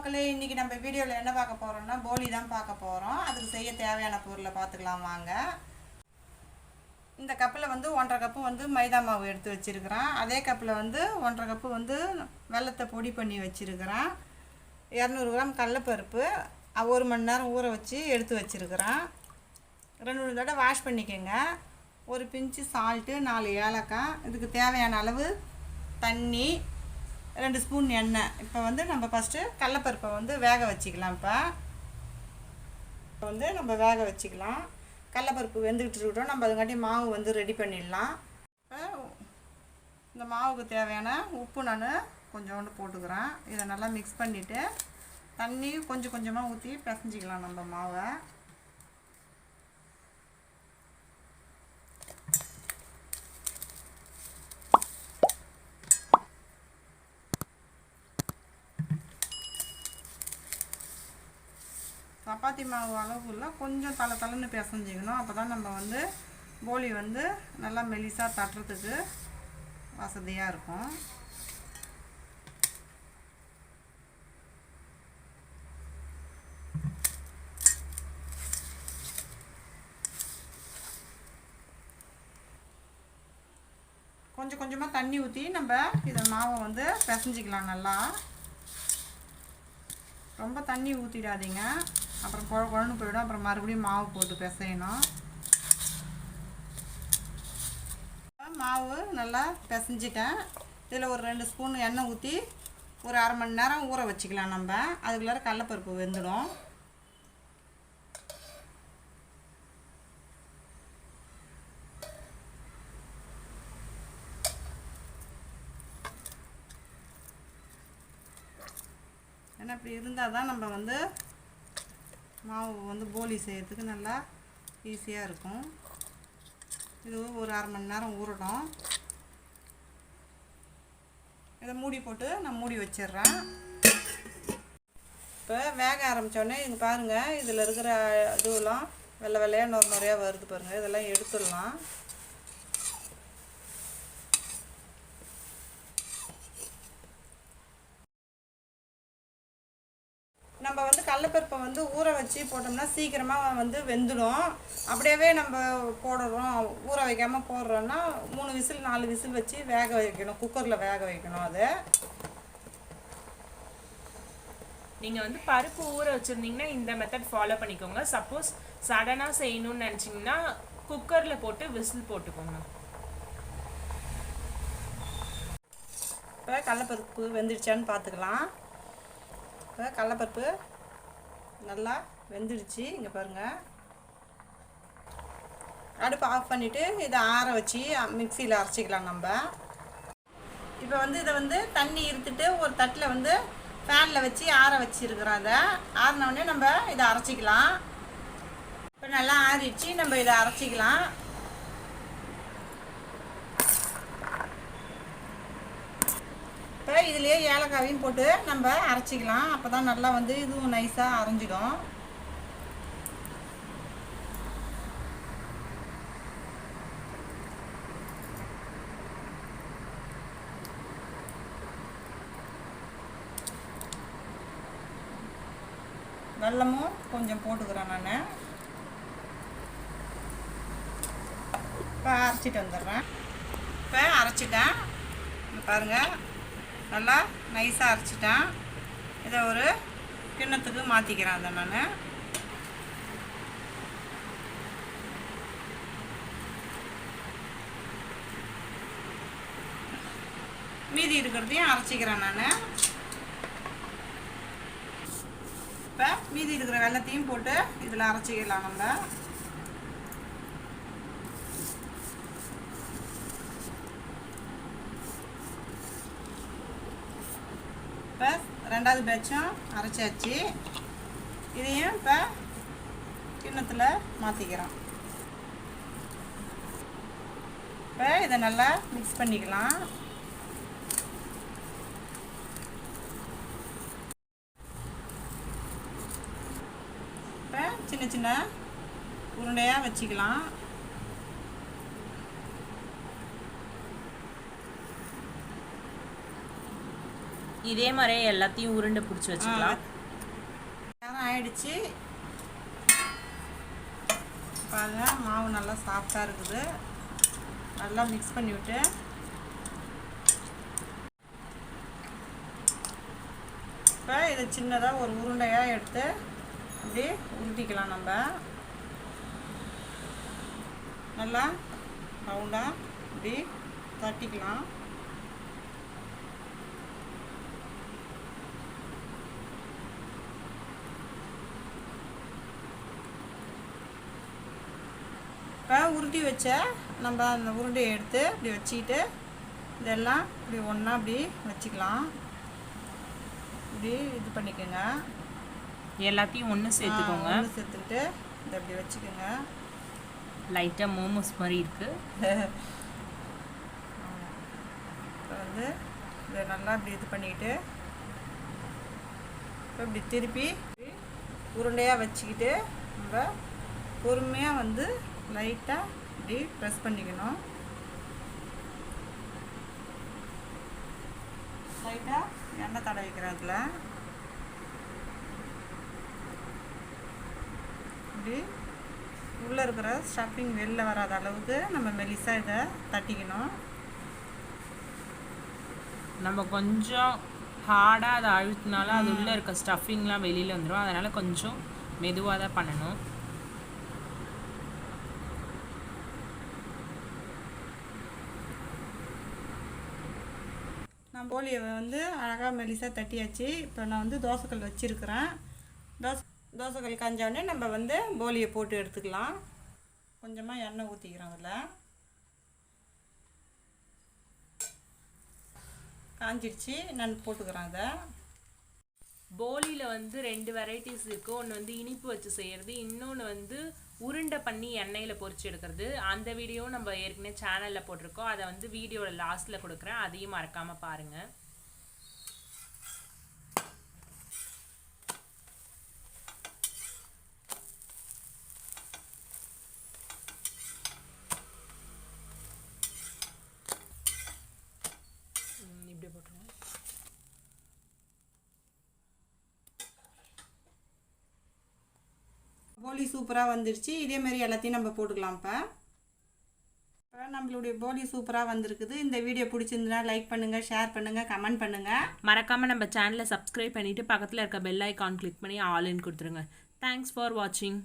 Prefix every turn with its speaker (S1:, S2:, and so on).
S1: மக்களே, இன்னைக்கு நம்ம வீடியோவில் என்ன பார்க்க போகிறோம்னா போலி தான் பார்க்க போகிறோம். அதுக்கு செய்ய தேவையான பொருளை பார்த்துக்கலாம் வாங்க. இந்த கப்பில் வந்து 1.5 கப்பு வந்து மைதா மாவு எடுத்து வச்சுருக்கிறேன். அதே கப்பில் வந்து 1.5 கப்பு வந்து வெல்லத்தை பொடி பண்ணி வச்சுருக்கிறேன். 200 கிராம் கடலைப்பருப்பு 1 மணி நேரம் ஊற வச்சு எடுத்து வச்சுருக்கிறேன். 2 தடவை வாஷ் பண்ணிக்கோங்க. ஒரு பிஞ்சு சால்ட்டு, 4 ஏலக்காய், இதுக்கு தேவையான அளவு தண்ணி, 2 ஸ்பூன் எண்ணெய். இப்போ வந்து நம்ம ஃபஸ்ட்டு கடலைப்பருப்பை வந்து வேக வச்சுக்கலாம். இப்போ வந்து நம்ம வேக வச்சுக்கலாம். கடலைப்பருப்பு வெந்துக்கிட்டு இருக்கட்டும். நம்ம அதுங்காட்டி மாவு வந்து ரெடி பண்ணிடலாம். இந்த மாவுக்கு தேவையான உப்பு நான் கொஞ்சோண்டு போட்டுக்கிறேன். இதை நல்லா மிக்ஸ் பண்ணிவிட்டு தண்ணி கொஞ்சம் கொஞ்சமாக ஊற்றி பிசைஞ்சிக்கலாம் நம்ம மாவை. சப்பாத்தி மாவு அளவுக்குள்ள கொஞ்சம் தலைன்னு பிசைஞ்சிக்கணும். அப்போ தான் நம்ம வந்து போலி வந்து நல்லா மெலிசாக தட்டுறதுக்கு வசதியாக இருக்கும். கொஞ்சம் கொஞ்சமாக தண்ணி ஊற்றி நம்ம இதை மாவை வந்து பிசைஞ்சிக்கலாம். நல்லா ரொம்ப தண்ணி ஊற்றிடாதீங்க, அப்புறம் குழன்னு போயிடும். அப்புறம் மறுபடியும் மாவு போட்டு பிசையணும். மாவு நல்லா பிசைஞ்சிட்டேன். இதில் ஒரு 2 ஸ்பூன் எண்ணெய் ஊற்றி ஒரு 1/2 மணி நேரம் ஊற வச்சுக்கலாம். நம்ம அதுக்குள்ளார கடலைப்பருப்பு வெந்துடும். ஏன்னா இப்படி இருந்தால் தான் நம்ம வந்து மாவு வந்து போலி செய்யறதுக்கு நல்லா ஈஸியாக இருக்கும். இது ஒரு 1/2 மணி நேரம் ஊறட்டும். இதை மூடி போட்டு நான் மூடி வச்சிடுறேன். இப்போ வேக ஆரம்பித்தோடனே இது பாருங்கள், இதில் இருக்கிற இதுவெல்லாம் வெள்ளை வெள்ளையாக நுரையாக வருது பாருங்கள். இதெல்லாம் எடுத்துடலாம். நம்ம வந்து கடலைப்பருப்பை வந்து ஊற வச்சு போட்டோம்னா சீக்கிரமாக வந்து வெந்துடும். அப்படியே நம்ம போடுறோம், ஊற வைக்காமல் போடுறோன்னா 3 விசில் 4 விசில் வச்சு வேக வைக்கணும். குக்கரில் வேக வைக்கணும். அதை
S2: நீங்கள் வந்து பருப்பு ஊற வச்சுருந்தீங்கன்னா இந்த மெத்தட் ஃபாலோ பண்ணிக்கோங்க. சப்போஸ் சடனாக செய்யணும்னு நினச்சிங்கன்னா குக்கரில் போட்டு விசில் போட்டுக்கோங்க.
S1: இப்போ கடலைப்பருப்பு வெந்துடுச்சான்னு பார்த்துக்கலாம். இப்போ கடலைப்பருப்பு நல்லா வெந்துடுச்சு. இங்கே பாருங்கள். அடுப்பு ஆஃப் பண்ணிவிட்டு இதை ஆற வச்சு மிக்சியில் அரைச்சிக்கலாம். நம்ம இப்போ வந்து இதை வந்து தண்ணி இருத்துட்டு ஒரு தட்டில் வந்து ஃபேனில் வச்சு ஆற வச்சுருக்குறோம். அதை ஆறினோடனே நம்ம இதை அரைச்சிக்கலாம். இப்போ நல்லா ஆறிடுச்சு. நம்ம இதை அரைச்சிக்கலாம். இப்போ இதுலேயே ஏலக்காவையும் போட்டு நம்ம அரைச்சிக்கலாம். அப்போ தான் நல்லா வந்து இதுவும் நைஸாக அரைஞ்சிடும். வெல்லமும் கொஞ்சம் போட்டுக்கிறேன் நான். இப்போ அரைச்சிட்டு வந்துடுறேன். இப்போ அரைச்சிட்டேன். பாருங்கள், நல்லா நைஸாக அரைச்சிட்டேன். இதை ஒரு கிண்ணத்துக்கு மாற்றிக்கிறேன். அதை நான் மீதி இருக்கிறதையும் அரைச்சிக்கிறேன். நான் இப்போ மீதி இருக்கிற வெல்லத்தையும் போட்டு இதில் அரைச்சிக்கலாம். நம்ம இப்போ 2வது பேட்சும் அரைச்சாச்சு. இதையும் இப்போ கிண்ணத்தில் மாற்றிக்கிறோம். இப்போ இதை நல்லா மிக்ஸ் பண்ணிக்கலாம். இப்போ சின்ன சின்ன உருண்டையாக வச்சுக்கலாம்.
S2: இதே மாதிரி எல்லாத்தையும் உருண்டை பிடிச்சி வச்சுக்கலாம்.
S1: ஆயிடுச்சு. பாருங்க மாவு நல்லா சாஃப்டாக இருக்குது. நல்லா மிக்ஸ் பண்ணிவிட்டு இப்போ இதை சின்னதாக ஒரு உருண்டையாக எடுத்து அப்படி உருட்டிக்கலாம். நம்ம நல்லா ரவுண்டாக இப்படி தட்டிக்கலாம். இப்போ உருட்டி வச்ச நம்ம அந்த உருண்டையை எடுத்து இப்படி வச்சுக்கிட்டு இதெல்லாம் இப்படி ஒன்றா இப்படி வச்சுக்கலாம். இப்படி இது பண்ணிக்கோங்க.
S2: எல்லாத்தையும் ஒன்று சேர்த்துக்கோங்க.
S1: ஒன்று சேர்த்துக்கிட்டு இதை இப்படி வச்சுக்கோங்க.
S2: லைட்டாக மோமோஸ் மாதிரி இருக்குது.
S1: இப்போ வந்து இதை நல்லா இப்படி இது பண்ணிக்கிட்டு இப்போ இப்படி திருப்பி உருண்டையாக வச்சுக்கிட்டு நம்ம பொறுமையாக வந்து லைட்டாக இப்படி ப்ரெஸ் பண்ணிக்கணும். லைட்டாக எண்ணெய் தடவிக்கிறேன். அதில் இப்படி உள்ளே இருக்கிற ஸ்டஃபிங் வெளில வராத அளவுக்கு நம்ம மெலிசாக இதை தட்டிக்கணும்.
S2: நம்ம கொஞ்சம் ஹார்டாக அதை அழுத்தினாலும் அது உள்ளே இருக்க ஸ்டஃபிங்லாம் வெளியில் வந்துடும். அதனால் கொஞ்சம் மெதுவாக தான் பண்ணணும்.
S1: நான் போலியை வந்து அழகாக மெலிசாக தட்டியாச்சு. இப்போ நான் வந்து தோசைக்கல் வச்சுருக்கிறேன். தோசைக்கல் காஞ்சோடனே நம்ம வந்து போலியை போட்டு எடுத்துக்கலாம். கொஞ்சமாக எண்ணெய் ஊற்றிக்கிறோம். அதில் காஞ்சிடுச்சு. நான் போட்டுக்கிறேன். அதை
S2: போலியில் வந்து 2 வெரைட்டிஸ் இருக்குது. ஒன்று வந்து இனிப்பு வச்சு செய்கிறது, இன்னொன்று வந்து உருண்டை பண்ணி எண்ணெயில் பொரிச்சு எடுக்கிறது. அந்த வீடியோ நம்ம ஏற்கனவே சேனலில் போட்டிருக்கோம். அதை வந்து வீடியோட லாஸ்ட்டில் கொடுக்குறேன். அதையும் மறக்காமல் பாருங்கள். இப்படி போட்டுருவோம்.
S1: போலி சூப்பராக வந்துடுச்சு. இதேமாரி எல்லாத்தையும் நம்ம போட்டுக்கலாம். இப்போ நம்மளுடைய போலி சூப்பராக வந்திருக்குது. இந்த வீடியோ பிடிச்சிருந்தா லைக் பண்ணுங்கள், ஷேர் பண்ணுங்கள், கமெண்ட் பண்ணுங்கள்.
S2: மறக்காமல் நம்ம சேனலை சப்ஸ்கிரைப் பண்ணிவிட்டு பக்கத்தில் இருக்க பெல் ஐக்கான் கிளிக் பண்ணி ஆல்னு கொடுத்துருங்க. தேங்க்ஸ் ஃபார் வாட்சிங்.